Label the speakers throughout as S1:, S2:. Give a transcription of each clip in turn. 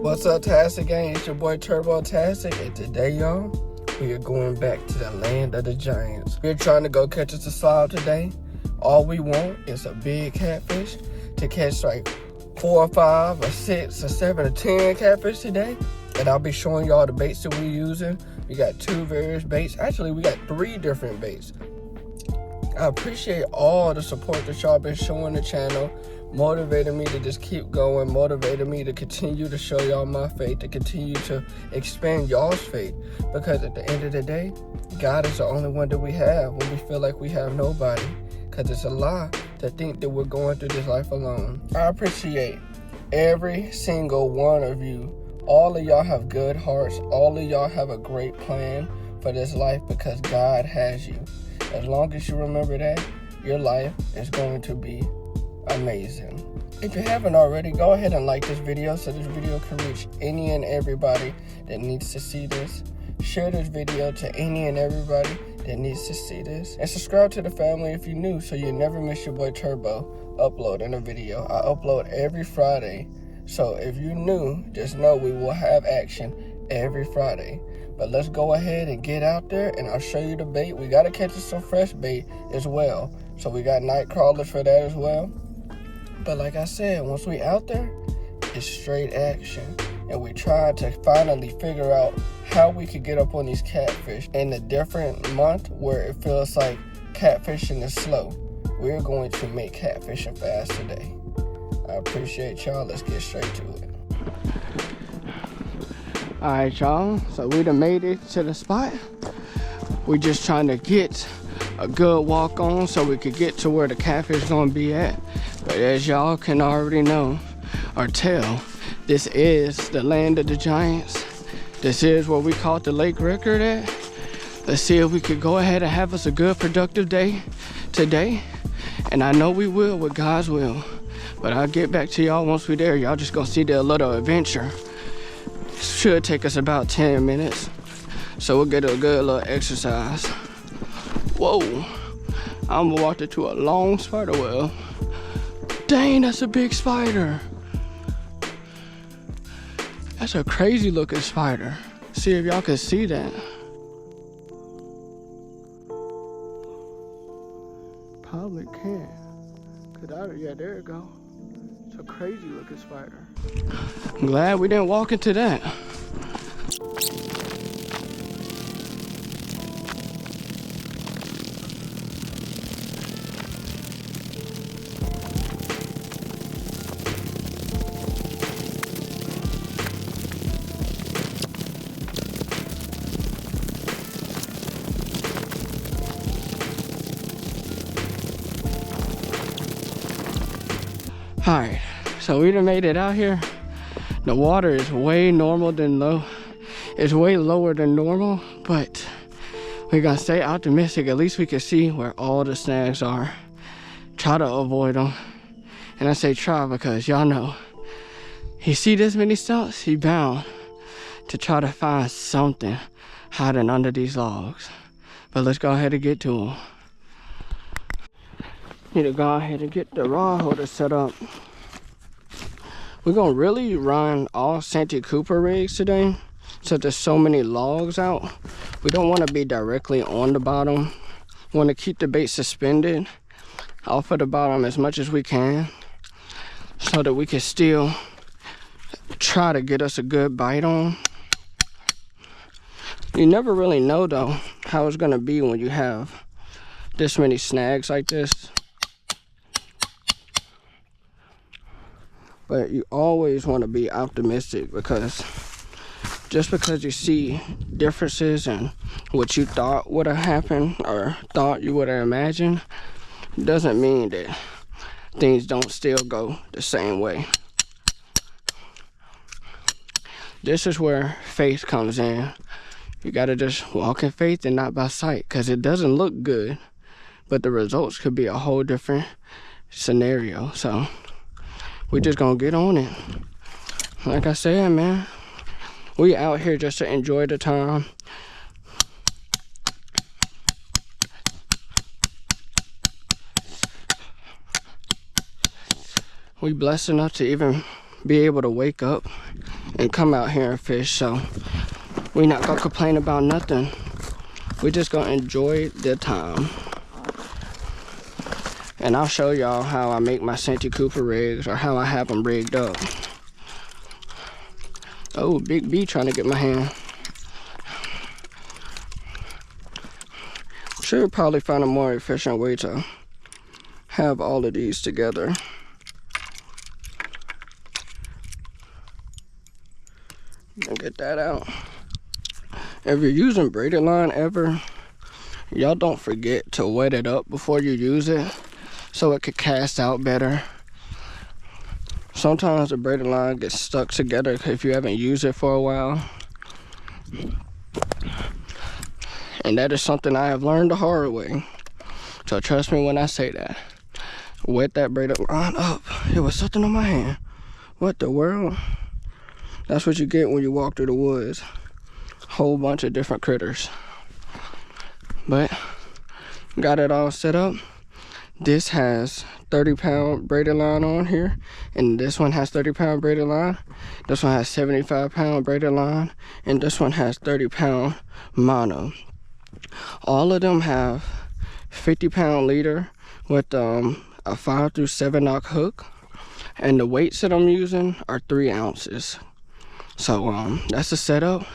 S1: What's up, Tastic Gang? It's your boy TurboTastic, and today, y'all, we are going back to the land of the giants. We're trying to go catch us a slob today. All we want is a big catfish to catch like 4 or 5 or 6 or 7 or 10 catfish today. And I'll be showing y'all the baits that we're using. We got 2 various baits. Actually, we got 3 different baits. I appreciate all the support that y'all been showing the channel, motivated me to just keep going, motivated me to continue to show y'all my faith, to continue to expand y'all's faith. Because at the end of the day, God is the only one that we have when we feel like we have nobody. Because it's a lie to think that we're going through this life alone. I appreciate every single one of you. All of y'all have good hearts. All of y'all have a great plan for this life because God has you. As long as you remember that, your life is going to be amazing. If you haven't already, go ahead and like this video so this video can reach any and everybody that needs to see this. Share this video to any and everybody that needs to see this. And subscribe to the family if you're new so you never miss your boy Turbo uploading a video. I upload every Friday. So if you're new, just know we will have action every Friday. But let's go ahead and get out there and I'll show you the bait. We got to catch us some fresh bait as well. So we got night crawlers for that as well. But like I said, once we out there, it's straight action. And we try to finally figure out how we could get up on these catfish. In a different month where it feels like catfishing is slow, we're going to make catfishing fast today. I appreciate y'all. Let's get straight to it. Alright, y'all. So we done made it to the spot. We just trying to get a good walk on so we could get to where the catfish gonna be at. But as y'all can already know or tell, this is the land of the giants. This is where we caught the lake record at. Let's see if we could go ahead and have us a good productive day today. And I know we will with God's will. But I'll get back to y'all once we're there. Y'all just gonna see the little adventure. Should take us about 10 minutes. So we'll get a good little exercise. Whoa, I'm walked into a long spider web. Dang, that's a big spider. That's a crazy looking spider. See if y'all can see that. Probably can't. Yeah, there you go. It's a crazy looking spider. I'm glad we didn't walk into that. Alright, so we done made it out here. The water is way normal than low. It's way lower than normal, but we're gonna stay optimistic. At least we can see where all the snags are. Try to avoid them. And I say try because y'all know, he see this many stumps, he bound to try to find something hiding under these logs. But let's go ahead and get to them. Need to go ahead and get the rod holder set up. We're gonna really run all Santee Cooper rigs today since there's so many logs out. We don't want to be directly on the bottom. We want to keep the bait suspended off of the bottom as much as we can so that we can still try to get us a good bite on. You never really know though how it's gonna be when you have this many snags like this. But you always want to be optimistic because just because you see differences in what you thought would have happened or thought you would have imagined doesn't mean that things don't still go the same way. This is where faith comes in. You got to just walk in faith and not by sight because it doesn't look good, but the results could be a whole different scenario. So we just gonna get on it. Like I said, man, we out here just to enjoy the time. We blessed enough to even be able to wake up and come out here and fish. So we not gonna complain about nothing. We just gonna enjoy the time. And I'll show y'all how I make my Santee Cooper rigs, or how I have them rigged up. Oh, Big B trying to get my hand. Should probably find a more efficient way to have all of these together. And get that out. If you're using braided line ever, y'all don't forget to wet it up before you use it so it could cast out better. Sometimes the braided line gets stuck together if you haven't used it for a while. And that is something I have learned the hard way. So trust me when I say that. Wet that braided line up. It was something on my hand. What the world? That's what you get when you walk through the woods. Whole bunch of different critters. But got it all set up. This has 30-pound braided line on here, and this one has 30-pound braided line. This one has 75-pound braided line, and this one has 30-pound mono. All of them have 50-pound leader with a 5 through 7 knock hook, and the weights that I'm using are 3 ounces. So that's the setup.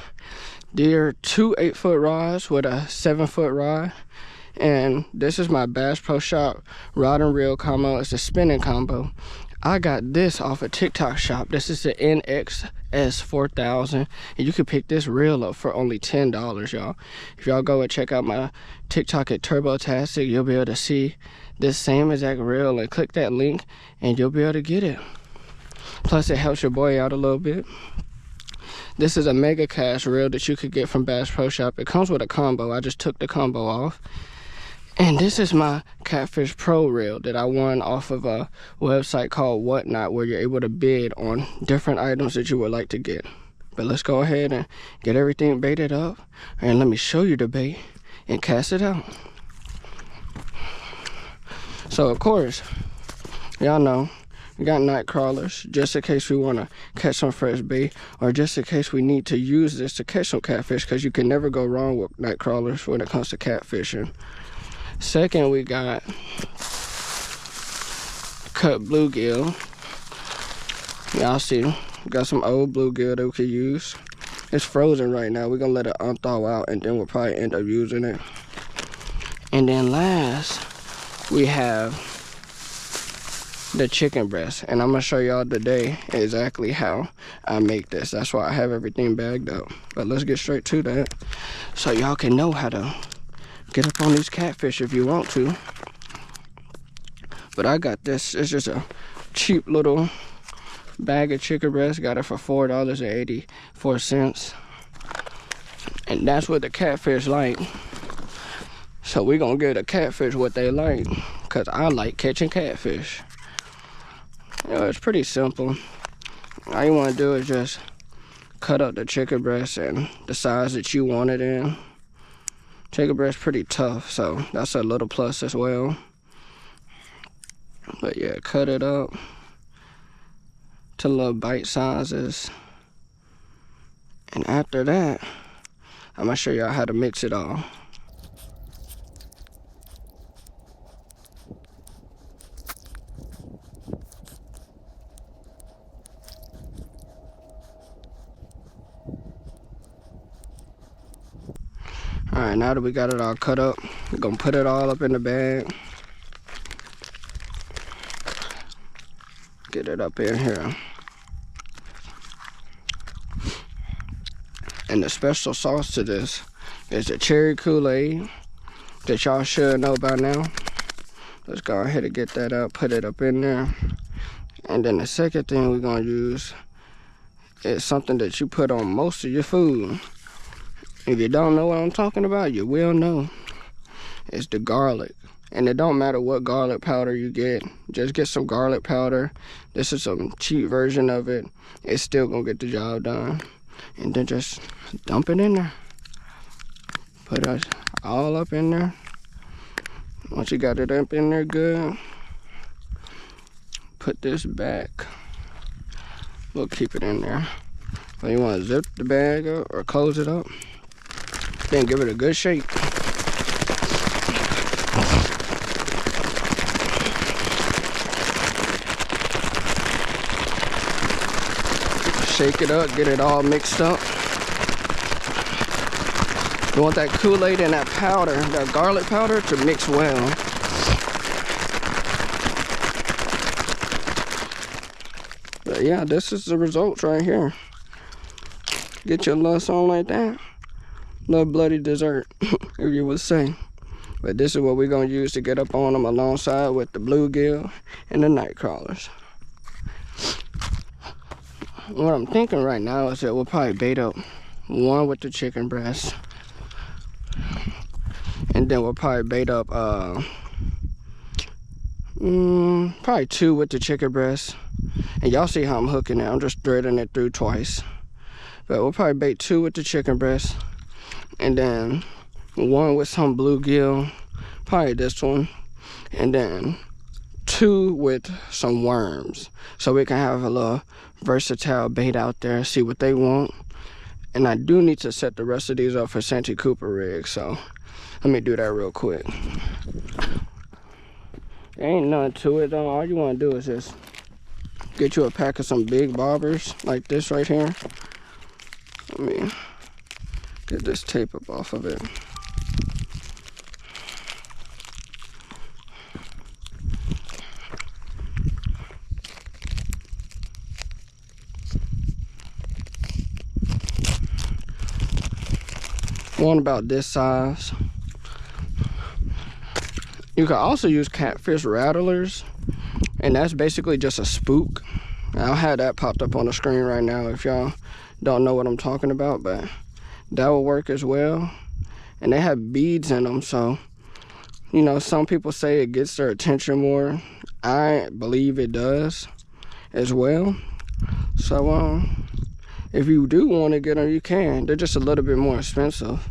S1: They're 2 8-foot rods with a 7-foot rod. And this is my Bass Pro Shop rod and reel combo. It's a spinning combo. I got this off a TikTok shop. This is the NXS 4000, and you can pick this reel up for only $10, y'all. If y'all go and check out my TikTok at TurboTastic, you'll be able to see this same exact reel, and click that link and you'll be able to get it. Plus it helps your boy out a little bit. This is a mega cast reel that you could get from Bass Pro Shop. It comes with a combo. I just took the combo off. And this is my Catfish Pro reel that I won off of a website called Whatnot, where you're able to bid on different items that you would like to get. But let's go ahead and get everything baited up, and let me show you the bait and cast it out. So of course, y'all know we got night crawlers just in case we want to catch some fresh bait, or just in case we need to use this to catch some catfish, because you can never go wrong with night crawlers when it comes to catfishing. Second, we got cut bluegill. Y'all see, we got some old bluegill that we could use. It's frozen right now. We're gonna let it unthaw out, and then we'll probably end up using it. And then last, we have the chicken breast, and I'm gonna show y'all today exactly how I make this. That's why I have everything bagged up. But let's get straight to that, so y'all can know how to get up on these catfish if you want to. But I got this. It's just a cheap little bag of chicken breast. Got it for $4.84. And that's what the catfish like. So we're gonna give the catfish what they like, because I like catching catfish. You know, it's pretty simple. All you want to do is just cut up the chicken breast in the size that you want it in. Chicken breast pretty tough, so that's a little plus as well. But yeah, cut it up to little bite sizes. And after that, I'm gonna show y'all how to mix it all. Alright, now that we got it all cut up, we're gonna put it all up in the bag. Get it up in here. And the special sauce to this is the cherry Kool-Aid that y'all should know by now. Let's go ahead and get that out, put it up in there. And then the second thing we're gonna use is something that you put on most of your food. If you don't know what I'm talking about, you will know. It's the garlic. And it don't matter what garlic powder you get. Just get some garlic powder. This is some cheap version of it. It's still gonna get the job done. And then just dump it in there. Put it all up in there. Once you got it up in there good, put this back. We'll keep it in there. So you want to zip the bag up or close it up. Then give it a good shake. Shake it up, get it all mixed up. You want that Kool-Aid and that powder, that garlic powder, to mix well. But yeah, this is the results right here. Get your lust on like that. Little bloody dessert, if you would say. But this is what we're gonna use to get up on them alongside with the bluegill and the night crawlers. What I'm thinking right now is that we'll probably bait up one with the chicken breast. And then we'll probably bait up probably two with the chicken breast. And y'all see how I'm hooking it. I'm just threading it through twice. But we'll probably bait two with the chicken breast. And then one with some bluegill, probably this one, and then two with some worms, so we can have a little versatile bait out there, see what they want. And I do need to set the rest of these up for Santee Cooper rigs, so let me do that real quick. There ain't nothing to it though. All you want to do is just get you a pack of some big bobbers like this right here. Let me get this tape up off of it. One about this size. You can also use catfish rattlers, and that's basically just a spook. I'll have that popped up on the screen right now if y'all don't know what I'm talking about, but that will work as well. And they have beads in them, so you know, some people say it gets their attention more. I believe it does as well. So if you do want to get them, you can. They're just a little bit more expensive.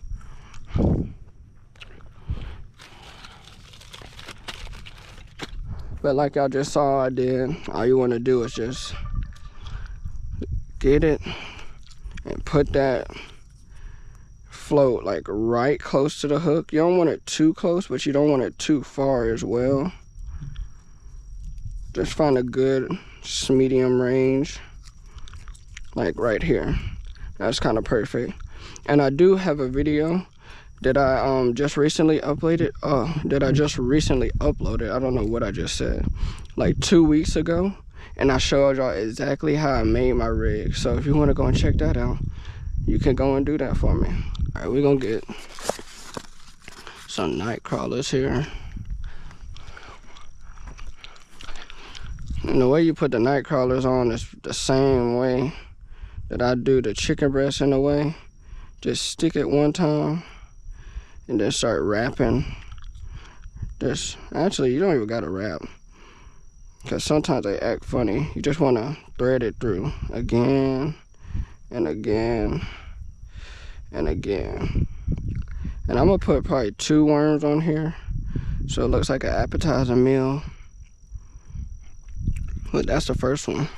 S1: But like y'all just saw I did, all you want to do is just get it and put that float like right close to the hook. You don't want it too close, but you don't want it too far as well. Just find a good medium range, like right here. That's kind of perfect. And I do have a video that I just recently uploaded. I don't know what I just said. Like 2 weeks ago. And I showed y'all exactly how I made my rig. So if you want to go and check that out, you can go and do that for me. All right, we're going to get some night crawlers here. And the way you put the night crawlers on is the same way that I do the chicken breast in a way. Just stick it one time and then start wrapping. Actually, you don't even gotta wrap, because sometimes they act funny. You just want to thread it through again and again and again. And I'm gonna put probably 2 worms on here, so it looks like an appetizer meal. But that's the first one.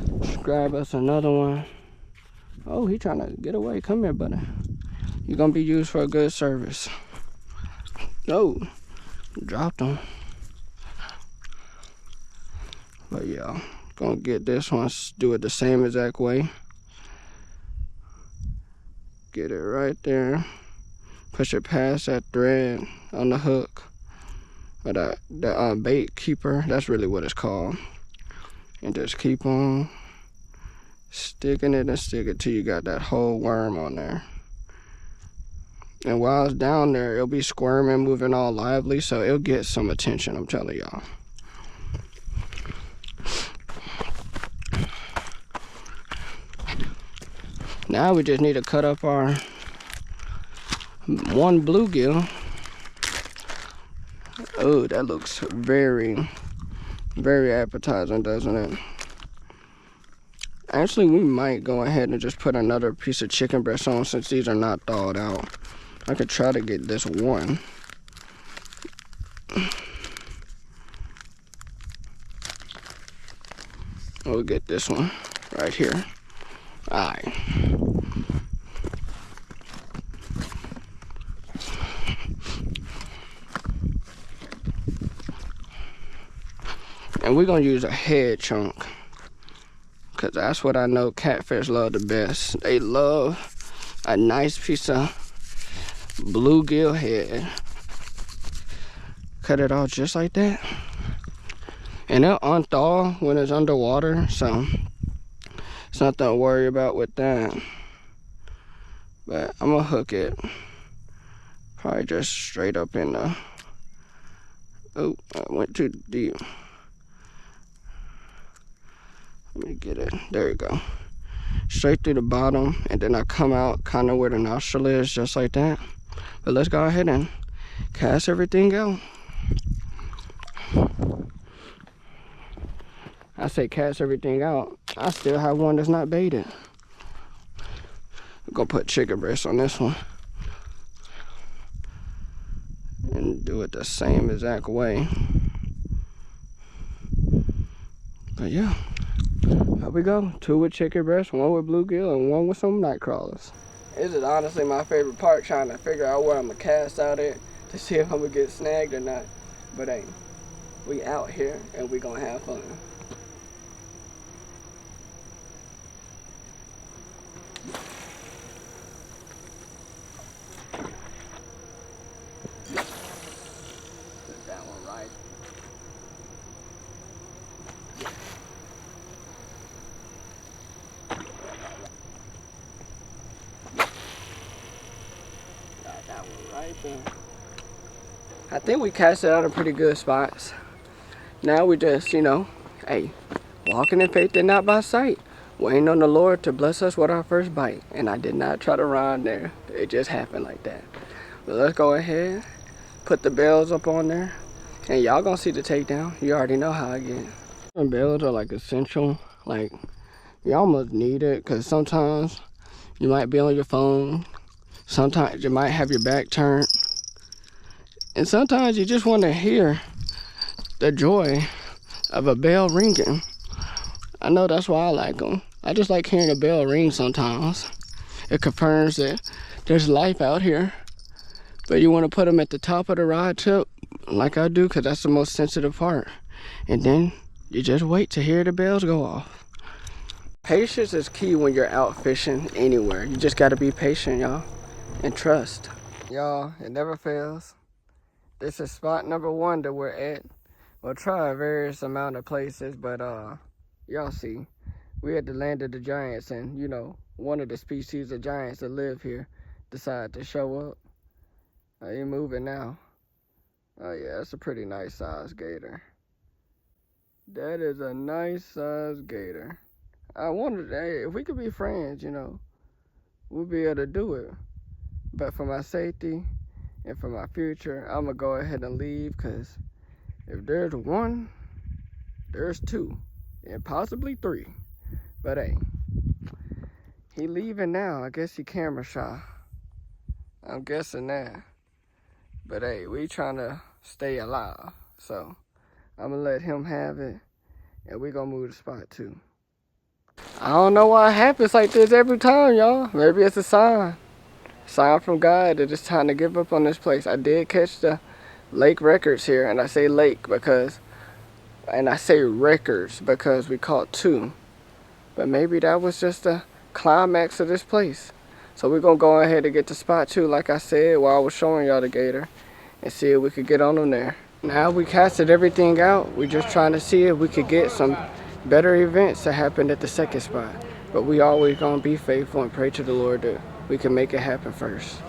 S1: Let's grab us another one. Oh, he trying to get away. Come here, buddy. You're gonna be used for a good service. Oh, dropped him. But yeah, gonna get this one, do it the same exact way. Get it right there. Push it past that thread on the hook. Or that bait keeper, that's really what it's called. And just keep on sticking it and stick it till you got that whole worm on there. And while it's down there, it'll be squirming, moving all lively, so it'll get some attention, I'm telling y'all. Now we just need to cut up our one bluegill. Oh, that looks very, very appetizing, doesn't it? Actually, we might go ahead and just put another piece of chicken breast on since these are not thawed out. I could try to get this one. We'll get this one right here. Alright. And we're gonna use a head chunk, cause that's what I know catfish love the best. They love a nice piece of bluegill head. Cut it off just like that. And it'll unthaw when it's underwater, so it's nothing to worry about with that. But I'm gonna hook it probably just straight up in the, oh, I went too deep. Let me get it, there you go. Straight through the bottom, and then I come out kind of where the nostril is, just like that. But let's go ahead and cast everything out. I say cast everything out. I still have one that's not baited. I'm gonna put chicken breast on this one and do it the same exact way. But yeah, here we go. 2 with chicken breast, 1 with bluegill, and 1 with some night crawlers. This is honestly my favorite part, trying to figure out where I'm gonna cast out at to see if I'm gonna get snagged or not. But hey, we out here and we gonna have fun. I think we cast it out of pretty good spots. Now we just, you know, hey, walking in faith and not by sight. Waiting on the Lord to bless us with our first bite. And I did not try to rhyme there. It just happened like that. But let's go ahead, put the bells up on there. And y'all gonna see the takedown. You already know how I get. And bells are like essential. Like, you almost need it, because sometimes you might be on your phone. Sometimes you might have your back turned. And sometimes you just want to hear the joy of a bell ringing. I know that's why I like them. I just like hearing a bell ring sometimes. It confirms that there's life out here. But you want to put them at the top of the rod tip, like I do, because that's the most sensitive part. And then you just wait to hear the bells go off. Patience is key when you're out fishing anywhere. You just got to be patient, y'all, and trust. Y'all, it never fails. This is spot number 1 that we're at. We'll try various amount of places, but y'all see, we at the land of the giants, and you know, one of the species of giants that live here decided to show up. Are you moving now? Oh yeah, that's a pretty nice size gator. That is a nice size gator. I wondered, hey, if we could be friends, you know, we'll be able to do it. But for my safety and for my future, I'm gonna go ahead and leave, because if there's 1, there's 2, and possibly 3. But hey, he leaving now. I guess he camera shy. I'm guessing that. But hey, we trying to stay alive, so I'm gonna let him have it, and we gonna move to spot 2. I don't know why it happens like this every time, y'all. Maybe it's a sign. Sign from God that it's time to give up on this place. I did catch the lake records here, and I say lake because, and I say records because we caught 2. But maybe that was just the climax of this place. So we're gonna go ahead and get to spot 2, like I said, while I was showing y'all the gator, and see if we could get on them there. Now we casted everything out. We're just trying to see if we could get some better events that happened at the second spot. But we always gonna be faithful and pray to the Lord that we can make it happen first.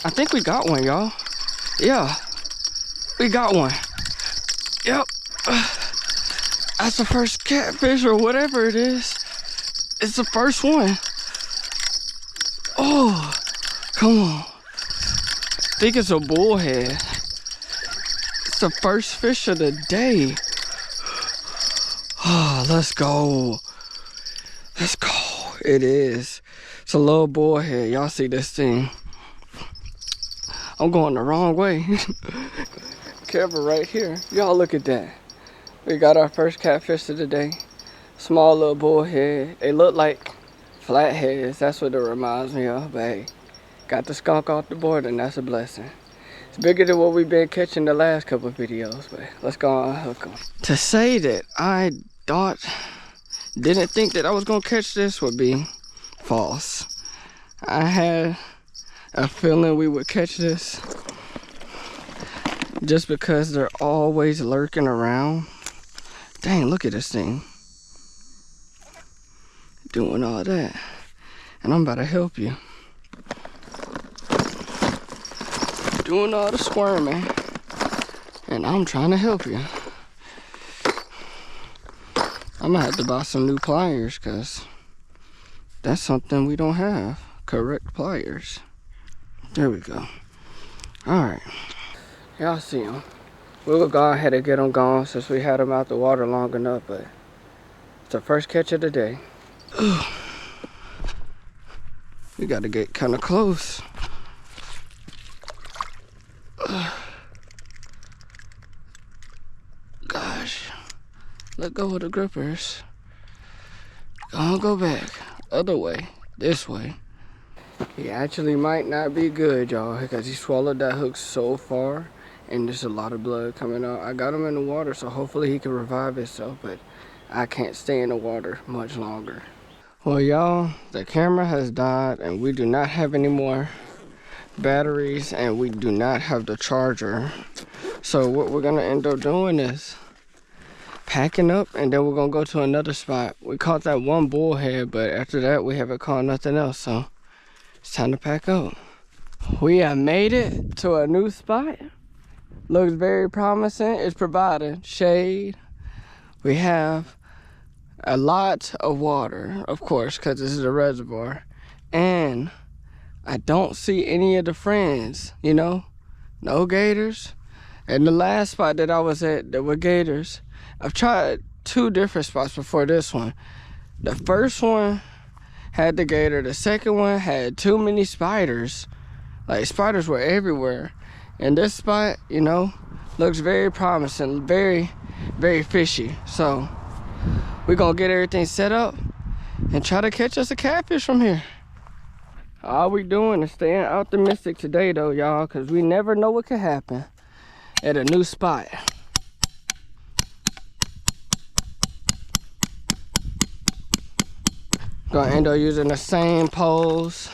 S1: I think we got one, y'all. Yeah, We got one. Yep. That's the first catfish or whatever it is. It's the first one. Oh, come on. I think it's a bullhead. It's the first fish of the day. Oh, let's go. Let's go. It is. It's a little bullhead. Y'all see this thing? I'm going the wrong way. Careful right here. Y'all look at that. We got our first catfish of the day. Small little bullhead. They look like flatheads. That's what it reminds me of. But hey, got the skunk off the board and that's a blessing. It's bigger than what we've been catching the last couple of videos. But let's go on hook them. To say that I didn't think that I was gonna catch this would be false. I had a feeling we would catch this just because they're always lurking around. Dang, look at this thing doing all that, and I'm about to help you doing all the squirming, and I'm trying to help you. I'm gonna have to buy some new pliers because that's something we don't have. Correct pliers. There we go. All right, y'all see them. We'll go ahead and get them gone since we had them out the water long enough, but it's the first catch of the day. We got to get kind of close. Gosh, let go of the grippers. Gonna go back, other way, this way. He actually might not be good, y'all, because he swallowed that hook so far and there's a lot of blood coming out. I got him in the water, so hopefully he can revive himself, but I can't stay in the water much longer. Well, y'all, the camera has died and we do not have any more batteries and we do not have the charger. So what we're gonna end up doing is packing up, and then we're gonna go to another spot. We caught that one bullhead, but after that we haven't caught nothing else, so it's time to pack up. We have made it to a new spot. Looks very promising. It's providing shade. We have a lot of water, of course, because this is a reservoir, and I don't see any of the friends, you know, no gators. And the last spot that I was at, there were gators. I've tried 2 different spots before this one. The first one had the gator. The second one had too many spiders. Like, spiders were everywhere. And this spot, you know, looks very promising, very, very fishy. So we're gonna get everything set up and try to catch us a catfish from here. All we doing is staying optimistic today though, y'all, because we never know what could happen at a new spot. Gonna end up using the same poles.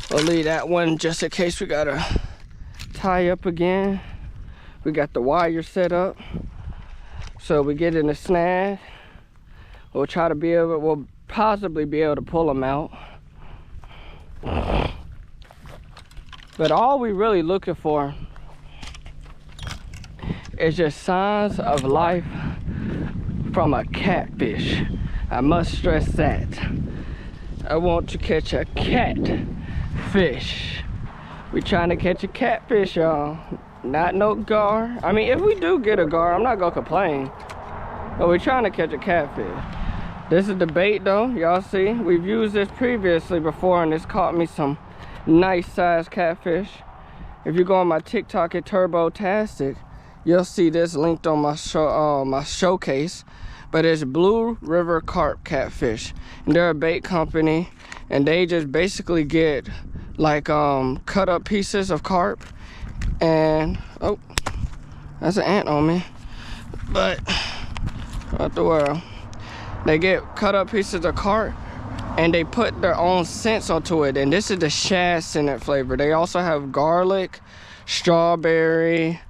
S1: We'll leave that one just in case we gotta tie up again. We got the wire set up, so we get in the snag. We'll try to be able, we'll possibly be able to pull them out. But all we really looking for is just signs of life from a catfish. I must stress that. I want to catch a catfish. We trying to catch a catfish, y'all. Not no gar. I mean, if we do get a gar, I'm not gonna complain. But we're trying to catch a catfish. This is the bait though, y'all see. We've used this previously before and it's caught me some nice sized catfish. If you go on my TikTok at TurboTastic, you'll see this linked on my showcase. But it's Blue River Carp Catfish. And they're a bait company and they just basically get like cut up pieces of carp and oh, that's an ant on me. But what the world? They get cut up pieces of carp and they put their own scents onto it, and this is the shad scented flavor. They also have garlic, strawberry,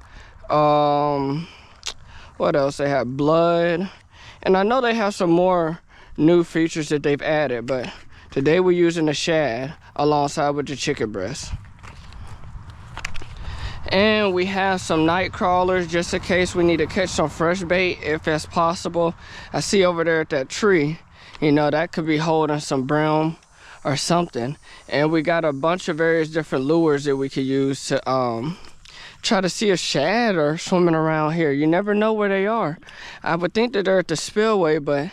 S1: what else? They have blood, and I know they have some more new features that they've added, but today we're using the shad alongside with the chicken breast. And we have some night crawlers just in case we need to catch some fresh bait if that's possible. I see over there at that tree, you know, that could be holding some brown or something. And we got a bunch of various different lures that we could use to try to see a shad or swimming around here. You never know where they are. I would think that they're at the spillway, but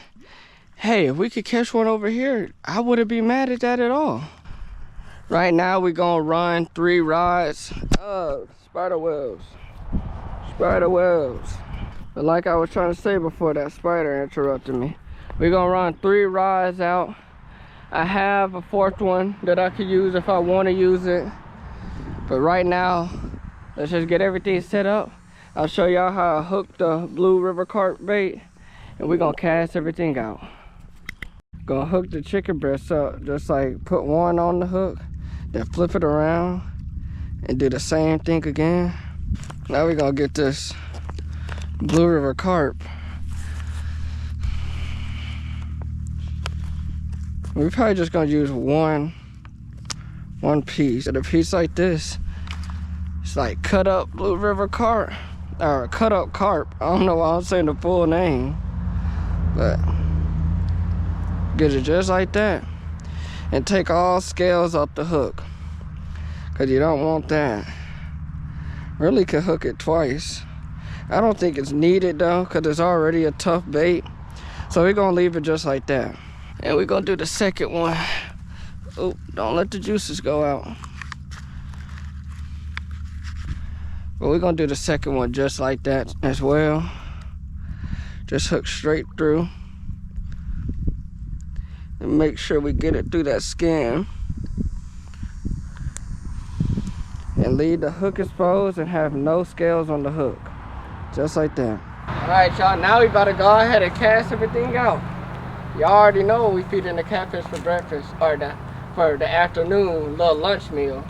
S1: hey, if we could catch one over here, I wouldn't be mad at that at all. Right now we're gonna run 3 rods. Spider webs. Spider webs. But like I was trying to say before that spider interrupted me, we're gonna run 3 rods out. I have a 4th one that I could use if I want to use it. But right now, let's just get everything set up. I'll show y'all how I hook the blue river carp bait, and we're gonna cast everything out. Gonna hook the chicken breast up, just like put one on the hook, then flip it around and do the same thing again. Now we're gonna get this blue river carp. We're probably just gonna use one piece. And a piece like this, it's like cut up blue river carp, or cut up carp. I don't know why I'm saying the full name, but get it just like that. And take all scales off the hook, because you don't want that. Really could hook it twice. I don't think it's needed though, because it's already a tough bait. So we're gonna leave it just like that. And we're gonna do the second one. Oh, don't let the juices go out. But we're gonna do the second one just like that as well. Just hook straight through. And make sure we get it through that skin. And leave the hook exposed and have no scales on the hook. Just like that. Alright y'all, now we about to go ahead and cast everything out. Y'all already know we feeding the catfish for breakfast, or for the afternoon little lunch meal.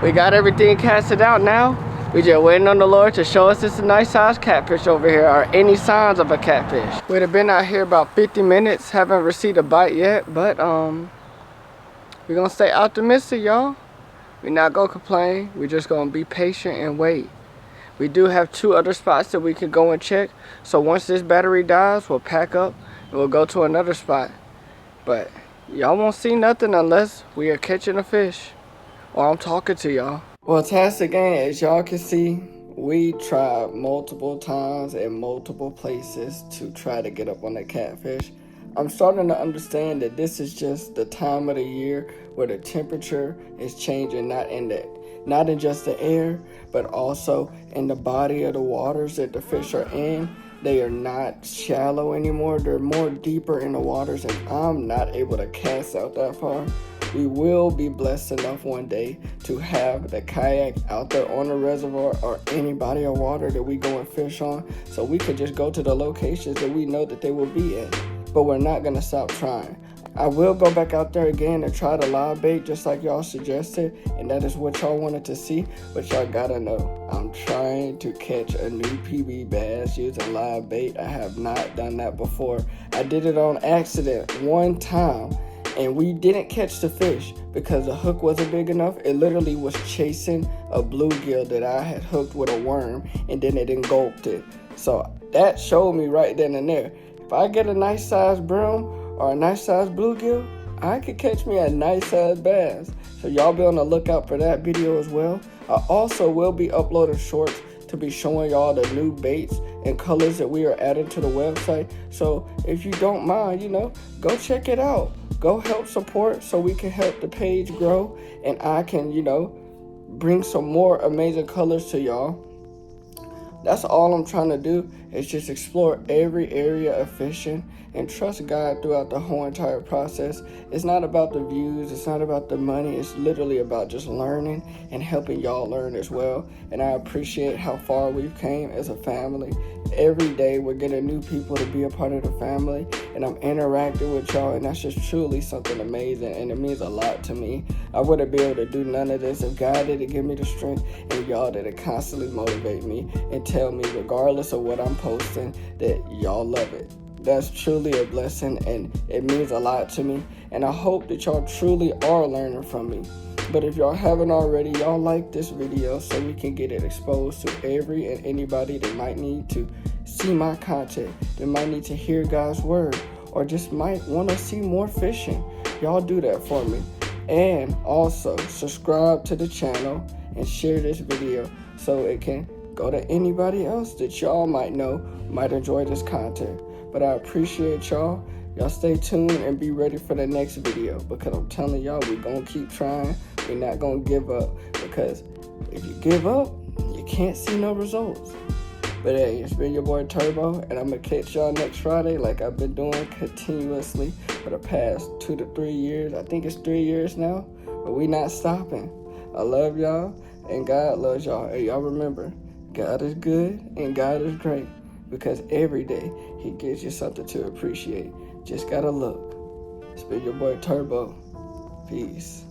S1: We got everything casted out now. We just waiting on the Lord to show us it's a nice sized catfish over here, or any signs of a catfish. We'd have been out here about 50 minutes, haven't received a bite yet, but we're gonna stay optimistic, y'all. We're not gonna complain. We're just gonna be patient and wait. We do have 2 other spots that we can go and check. So once this battery dies, we'll pack up and we'll go to another spot. But y'all won't see nothing unless we are catching a fish, or I'm talking to y'all. Well, Tastic Gang, as y'all can see, we tried multiple times in multiple places to try to get up on the catfish. I'm starting to understand that this is just the time of the year where the temperature is changing, not in just the air, but also in the body of the waters that the fish are in. They are not shallow anymore. They're more deeper in the waters, and I'm not able to cast out that far. We will be blessed enough one day to have the kayak out there on the reservoir or any body of water that we go and fish on, so we could just go to the locations that we know that they will be at. But we're not gonna stop trying. I will go back out there again and try the live bait just like y'all suggested, and that is what y'all wanted to see. But y'all gotta know, I'm trying to catch a new PB bass using live bait. I have not done that before. I did it on accident one time, and we didn't catch the fish because the hook wasn't big enough. It literally was chasing a bluegill that I had hooked with a worm, and then it engulfed it. So that showed me right then and there, if I get a nice sized broom or a nice sized bluegill, I could catch me a nice sized bass. So y'all be on the lookout for that video as well. I also will be uploading shorts to be showing y'all the new baits and colors that we are adding to the website. So if you don't mind, go check it out. Go help support so we can help the page grow, and I can, bring some more amazing colors to y'all. That's all I'm trying to do, is just explore every area of fishing and trust God throughout the whole entire process. It's not about the views, it's not about the money, it's literally about just learning and helping y'all learn as well. And I appreciate how far we've came as a family. Every day we're getting new people to be a part of the family, and I'm interacting with y'all, and that's just truly something amazing, and it means a lot to me. I wouldn't be able to do none of this if God didn't give me the strength and y'all didn't constantly motivate me and tell me, regardless of what I'm posting, that y'all love it. That's truly a blessing, and it means a lot to me, and I hope that y'all truly are learning from me. But if y'all haven't already, y'all like this video so we can get it exposed to every and anybody that might need to see my content, that might need to hear God's word, or just might want to see more fishing. Y'all do that for me. And also subscribe to the channel and share this video so it can go to anybody else that y'all might know might enjoy this content. But I appreciate y'all. Y'all stay tuned and be ready for the next video, because I'm telling y'all, we're going to keep trying. We're not going to give up, because if you give up, you can't see no results. But hey, it's been your boy Turbo, and I'm going to catch y'all next Friday like I've been doing continuously for the past 2 to 3 years. I think it's 3 years now, but we not stopping. I love y'all, and God loves y'all. And y'all remember, God is good and God is great, because every day he gives you something to appreciate. Just gotta look. It's been your boy Turbo. Peace.